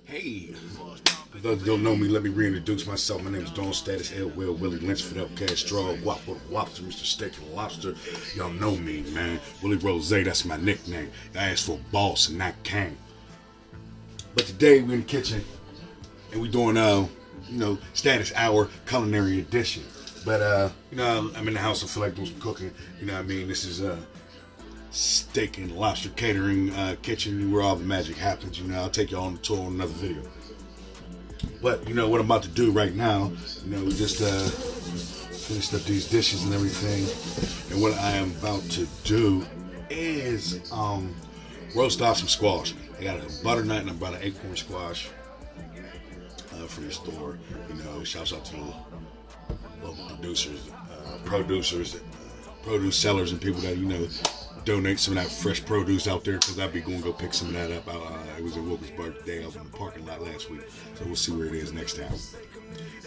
Hey, for those who don't know me, let me reintroduce myself. My name is Don Status, L. Will, Willie Lynch, Fidel Castro, Guap with Lobster, Mr. Steak and Lobster. Y'all know me, man. Willie Rose, that's my nickname. I asked for boss and not king. But today we're in the kitchen and we're doing, Status Hour Culinary Edition. But, I'm in the house, I feel like doing some cooking. You know what I mean? This is, steak and lobster catering kitchen where all the magic happens. I'll take you on the tour on another video. But what I'm about to do right now, we just finished up these dishes and everything, and what I am about to do is roast off some squash. I got a butternut and I brought an acorn squash from the store. Shouts out to the local producers, produce sellers, and people that donate some of that fresh produce out there, because I'll be going to go pick some of that up. It was in Wilkesburg today. I was in the parking lot last week, so we'll see where it is next time.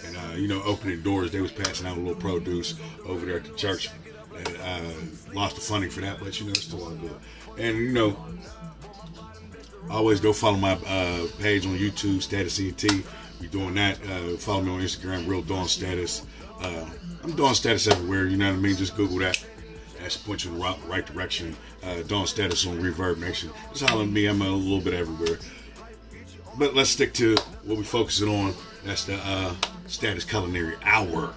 And opening doors, they was passing out a little produce over there at the church, and lost the funding for that, but it's still all good. And always go follow my page on YouTube, Status ET. We're doing that. Follow me on Instagram, Real Dawn Status. I'm Dawn Status everywhere. You know what I mean? Just Google that. That's point you in the right direction. Dawn Status on Reverb Nation. Just holler at me. I'm a little bit everywhere. But let's stick to what we're focusing on. That's the Status Culinary Hour.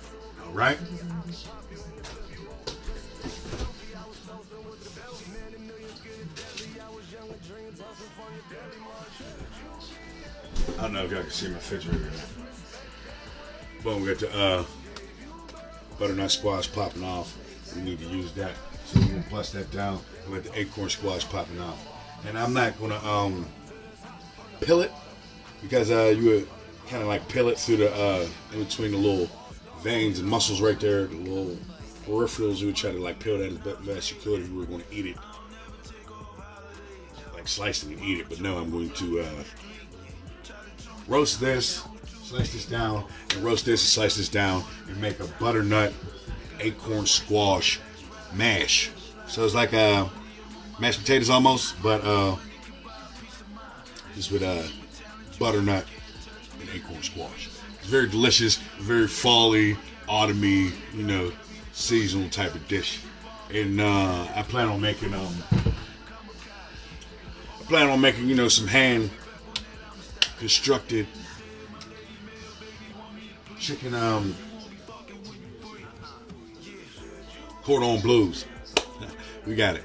All right? I don't know if y'all can see my refrigerator. Boom, we got the butternut squash popping off. We need to use that. So we're going to plus that down. We got the acorn squash popping off. And I'm not going to peel it, because you would kind of like peel it through the, in between the little veins and muscles right there, the little peripherals. You would try to like peel that as best as you could if you were going to eat it. Like slice it and eat it. But no, I'm going to roast this, slice this down, and roast this and slice this down, and make a butternut acorn squash mash. So it's like mashed potatoes almost, but just with butternut and acorn squash. It's very delicious, very fall-y, autumny, seasonal type of dish. And I plan on making some hand constructed chicken cordon bleus. We got it.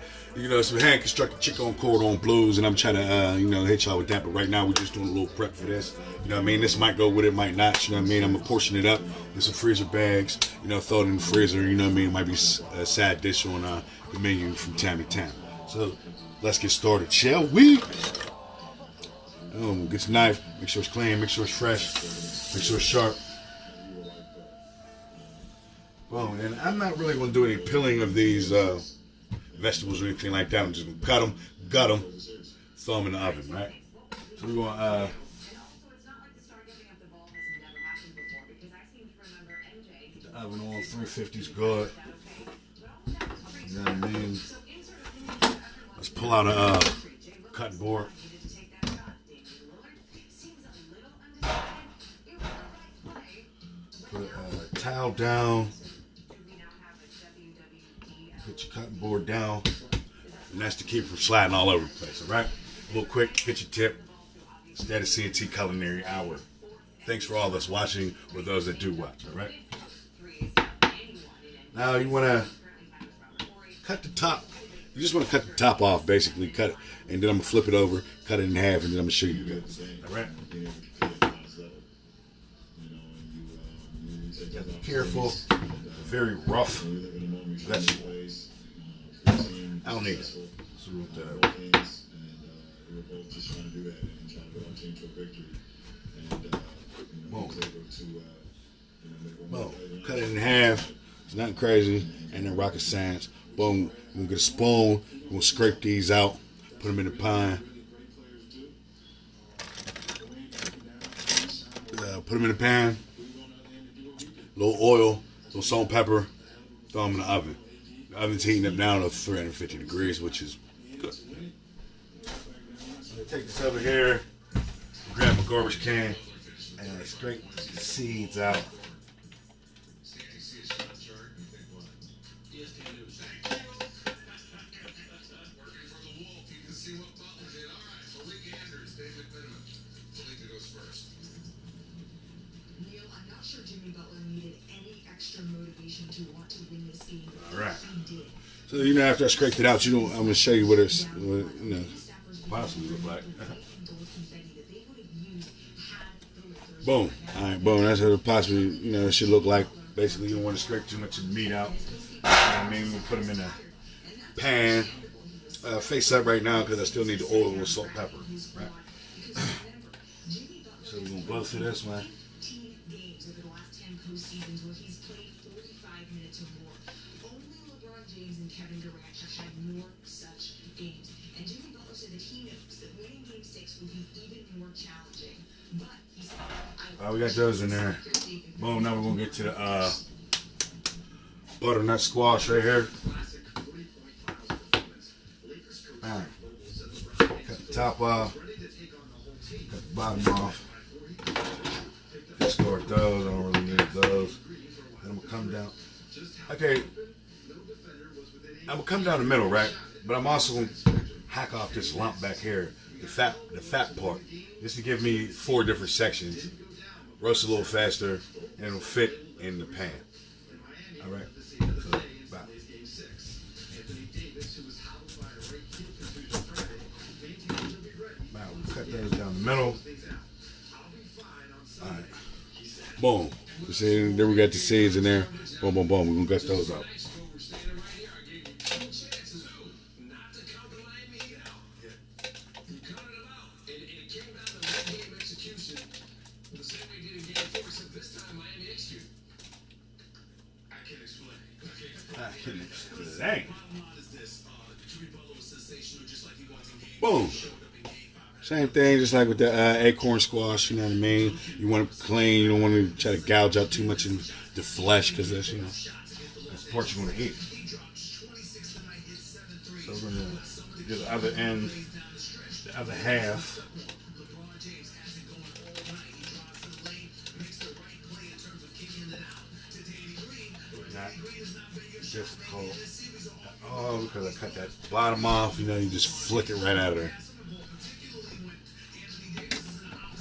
Some hand constructed chicken cordon bleus, and I'm trying to hit y'all with that. But right now we're just doing a little prep for this. This might go with it, might not. I'm gonna portion it up in some freezer bags. Throw it in the freezer. It might be a side dish on the menu from time to time. So let's get started, shall we? Get your knife. Make sure it's clean. Make sure it's fresh. Make sure it's sharp. Well, and I'm not really going to do any peeling of these vegetables or anything like that. I'm just going to cut them, gut them, throw them in the oven, right? So we're going to the oven on 350 is good. You know what I mean? Let's pull out a cutting board. Put a towel down. Put your cutting board down, and that's to keep it from sliding all over the place, all right? A little quick, get your tip. Status CNT Culinary Hour. Thanks for all that's watching, or those that do watch, all right? Now you want to cut the top. You just want to cut the top off, basically. Cut it, and then I'm going to flip it over, cut it in half, and then I'm going to show you guys, all right? You got to be careful. Very rough vegetable. I don't need it. So boom. Cut it in half. It's nothing crazy. Ain't no rocket science. Boom. We're going to get a spoon. We're going to scrape these out. Put them in the pan. Put them in the pan. A little oil. A little salt and pepper. Throw them in the oven. The oven's heating up now to 350 degrees, which is good. take this over here, grab a garbage can, and scrape the seeds out. Alright. So, you know, after I scraped it out, I'm going to show you what it's, possibly look like. Boom. Alright, boom. That's what it possibly, it should look like. Basically, you don't want to scrape too much of the meat out. You know what I mean? We'll put them in a pan. Face up right now because I still need the oil with salt and pepper. Right? So we're going to blow through this one. We got those in there. Boom, now we're going to get to the butternut squash right here. Alright. Cut the top off. Cut the bottom off. Discard those. I don't really need those. Then I'm going to come down. Okay. I'm going to come down the middle, right? But I'm also going to hack off this lump back here. The fat part. This to give me 4 different sections. Roast a little faster, and it'll fit in the pan. All right. So, bye. Now we'll cut those down the middle. All right. Boom. You see, then we got the seeds in there. Boom, boom, boom. We're gonna gut those out. Dang. Boom. Same thing, just like with the acorn squash, you know what I mean? You want it clean, you don't want to try to gouge out too much of the flesh because that's, that's the part you want to eat. So we're going to do the other end, the other half. Difficult. Oh, because I cut that bottom off, you just flick it right out of there.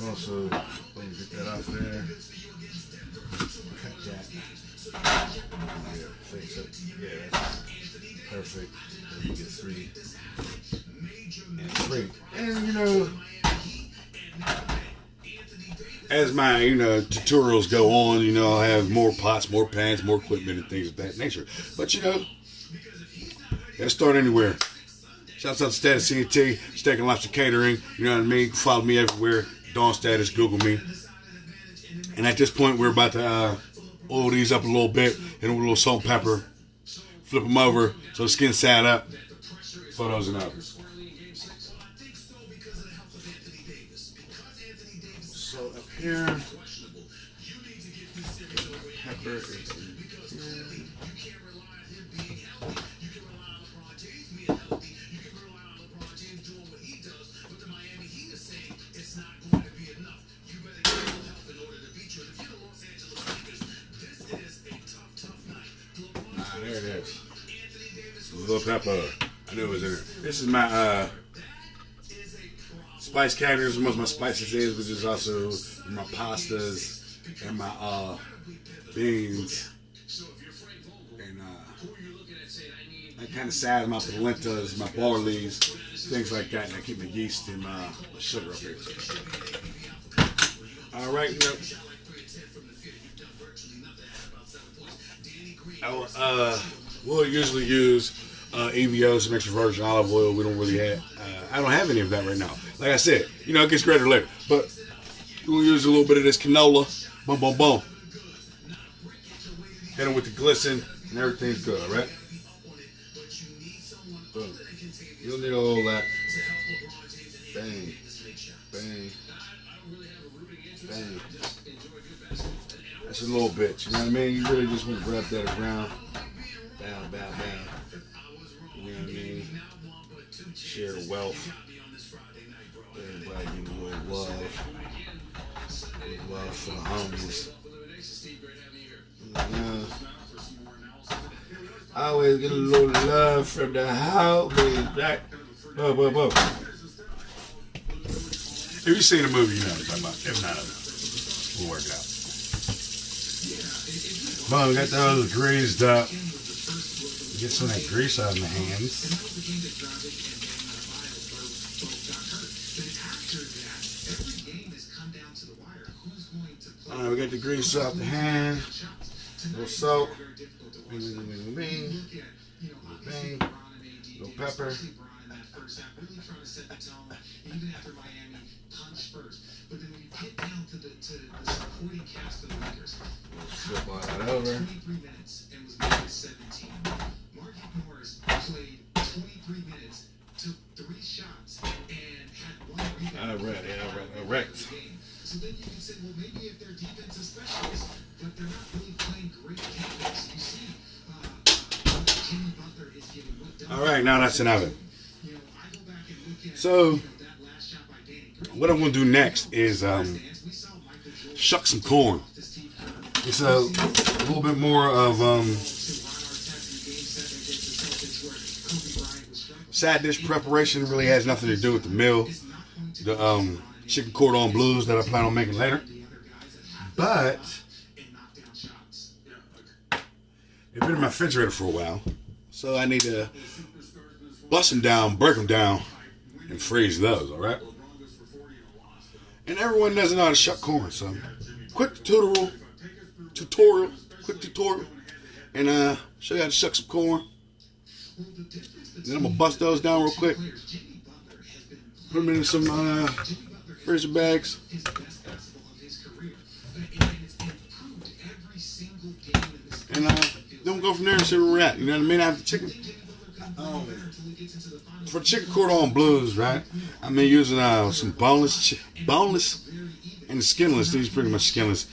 Also, let me get that off there. Cut that. Yeah, fix it. Yeah, that's perfect. Let me get 3 and 3. And as my tutorials go on, I'll have more pots, more pans, more equipment, and things of that nature. But gotta start anywhere. Shouts out to Status CNT, Steak and Lobster Catering. You know what I mean? Follow me everywhere. Dawn Status, Google me. And at this point, we're about to oil these up a little bit, hit them with a little salt and pepper, flip them over so the skin's sat up. Throw those in the oven. So up here, pepper is in here. There it is. A little pepper. I knew it was in there. This is my spice cabinet. This is most of my spices which is also my pastas and my beans. And that kind of size, my polentas, my barleys, things like that. And I keep my yeast and my sugar up here. All right, we'll usually use EVO, some extra virgin olive oil. We don't really have, I don't have any of that right now. Like I said, it gets greater later. But we'll use a little bit of this canola. Boom, boom, boom. Hit them with the glisten, and everything's good, all right? Boom. You'll need all that. Bang, bang, bang. That's a little bit, you know what I mean? You really just want to wrap that around. Bow, bow, bow. You know what I mean? Share the wealth. Everybody give a little love. A little love for the homies. I always get a little love from the homies. Right? Whoa. If you've seen the movie, you know what I'm talking about. If not, we'll work it out. Boom, got those greased up. Get some of that grease out of my hands. Alright, we got the grease out the hand. A little salt. Bing. Little pepper. Flip all that over. Alright. So then you can say, well, maybe if their defense is specialist, but they're not really playing great defense. You see, Jimmy Butler is giving what. All right, now that's enough of it. So, what I'm going to do next is shuck some corn. It's a little bit more of side dish preparation. Really has nothing to do with the meal. The chicken cordon bleus that I plan on making later. But they've been in my refrigerator for a while, so I need to bust them down, break them down, and freeze those, alright? And everyone doesn't know how to shuck corn, so quick tutorial, and show you how to shuck some corn. Then I'm going to bust those down real quick, put them in some freezer bags. And then we'll go from there and see where we're at. You know what I mean? I have the chicken. For chicken cordon bleus, right? I'm using some boneless and skinless. These are pretty much skinless.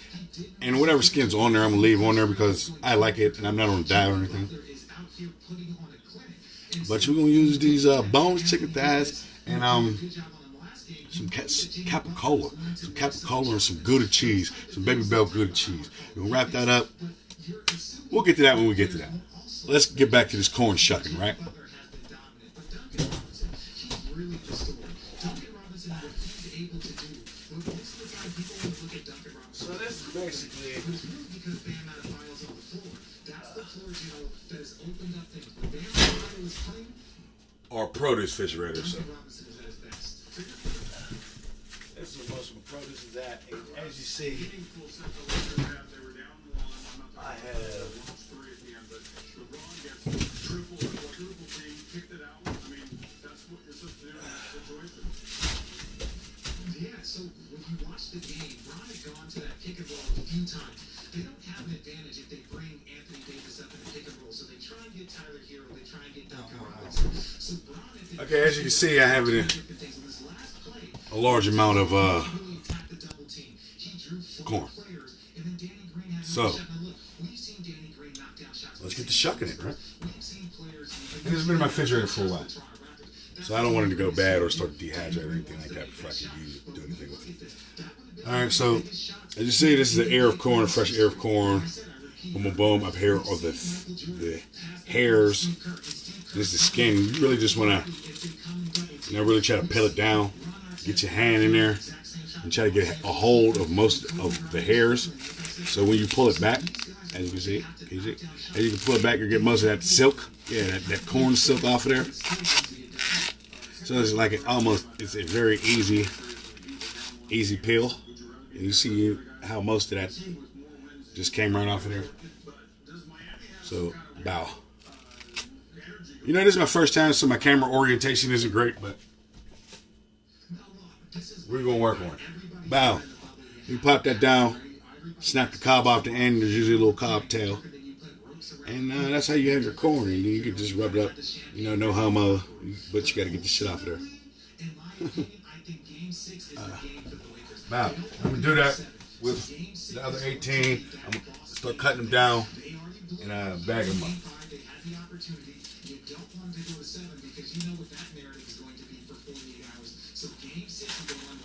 And whatever skin's on there, I'm going to leave on there because I like it and I'm not on a diet or anything. But you're going to use these boneless chicken thighs and some capicola and some Gouda cheese, some Baby Bell Gouda cheese. We'll wrap that up. We'll get to that when we get to that. Let's get back to this corn shucking, right? So this is basically our produce refrigerator. So this is where most of my produce is at. As you see, I have so when you watch the game, Ron had gone to that pick and roll a few times. They don't have an advantage if they bring Anthony Davis up in a pick and roll, so they try and get Tyler Hero, they try and get Duncan Robinson. So Ron, okay, as you can see, I have a large amount of corn. So let's get to shucking it, right? And it's been in my refrigerator for a while, so I don't want it to go bad or start to dehydrate or anything like that before I can use it, do anything with it. Alright, so as you see, this is an ear of corn, a fresh ear of corn. Boom, boom, up here are the hairs. This is the skin. You really just want to, really try to peel it down. Get your hand in there and try to get a hold of most of the hairs. So when you pull it back, as you can see, as you can pull it back, you get most of that silk, that corn silk off of there. So it's like it's a very easy peel. And you see how most of that just came right off of there. So, bow. You know, this is my first time, so my camera orientation isn't great, but we're going to work on it. Bow. You pop that down, snap the cob off the end. There's usually a little cob tail. And that's how you have your corn. And you can just rub it up. No homo, but you got to get the shit off of there. Now, I'm going to do that with the other 18. I'm going to start cutting them down and bag them up. So game 6 is the one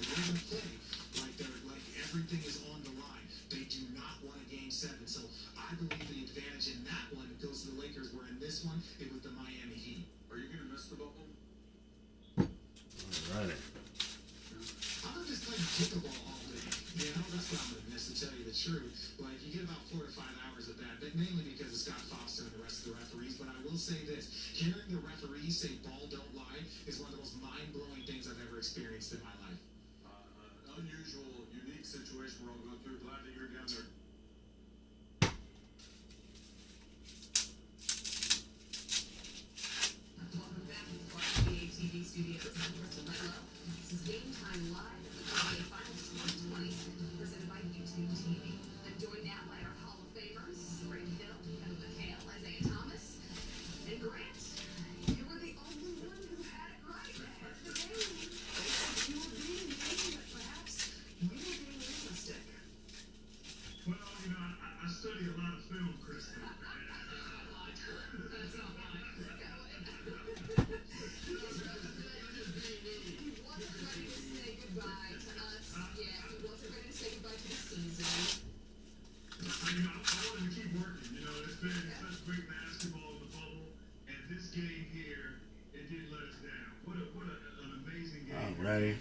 Alrighty.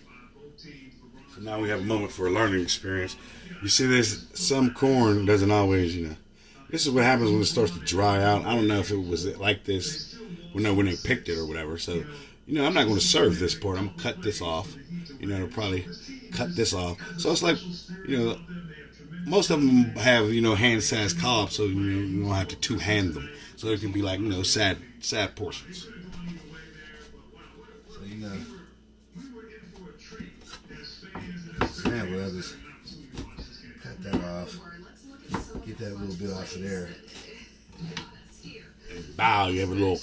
So now we have a moment for a learning experience. You see, there's some corn doesn't always, This is what happens when it starts to dry out. I don't know if it was like this when they picked it or whatever. So, I'm not going to serve this part. I'm going to cut this off. They'll probably cut this off. So it's like, most of them have, hand-sized cobs, so you don't have to two-hand them. So it can be like, sad portions. So, example, I'll just cut that off. Get that little bit off of there. And bow, you have a little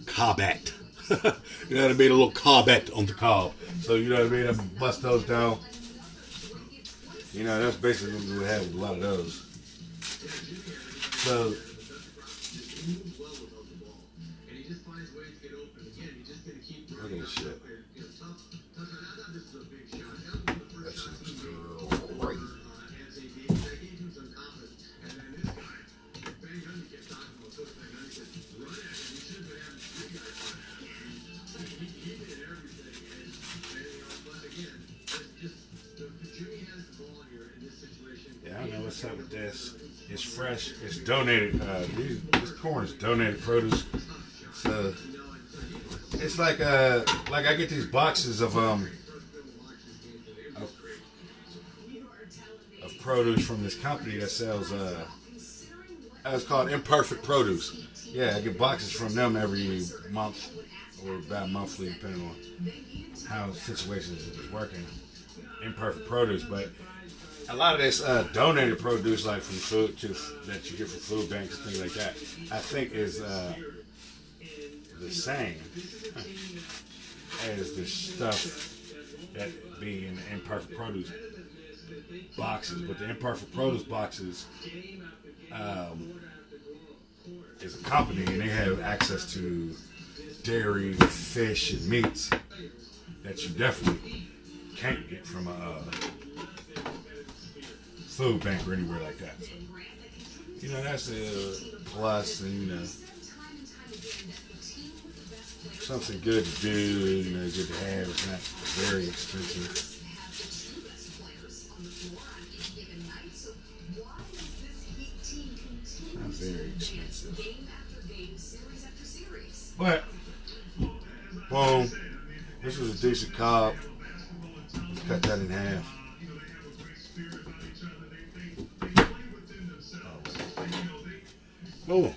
cobbette. You know what I mean? A little cobbette on the cob. So, you know what I mean? I bust those down. That's basically what we have with a lot of those. So, look at this shit. That's great. Yeah, I don't know what's up with this. It's fresh. It's donated. This corn is donated produce. So it's like I get these boxes of produce from this company that sells it's called Imperfect Produce. Yeah, I get boxes from them every month or about monthly, depending on how the situation is working. Imperfect Produce, but a lot of this donated produce, like from food that you get from food banks and things like that, I think is the same as the stuff that be in the Imperfect Produce boxes. But the Imperfect Produce boxes is a company, and they have access to dairy, fish, and meats that you definitely can't get from a food bank or anywhere like that. So, that's a plus, and something good to do, good to have. It's not very expensive. Not very expensive. But, boom. This was a decent cob. Let's cut that in half. Oh,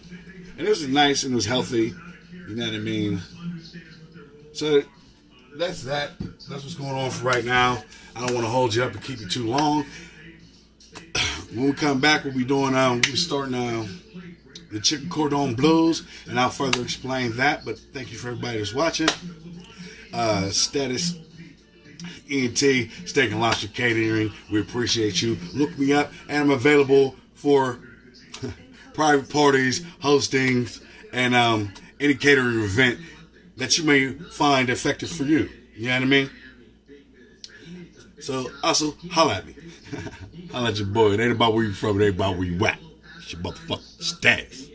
and this was nice and it was healthy. You know what I mean? So that's that. That's what's going on for right now. I don't want to hold you up and keep you too long. When we come back, we'll be doing we'll be starting the chicken cordon blues, and I'll further explain that. But thank you for everybody that's watching. Status ENT Steak and Lobster Catering. We appreciate you. Look me up, and I'm available for private parties, hostings, and any catering event that you may find effective for you. You know what I mean? So, also, holla at me. Holla at your boy. It ain't about where you from, it ain't about where you at. It's your motherfucking status.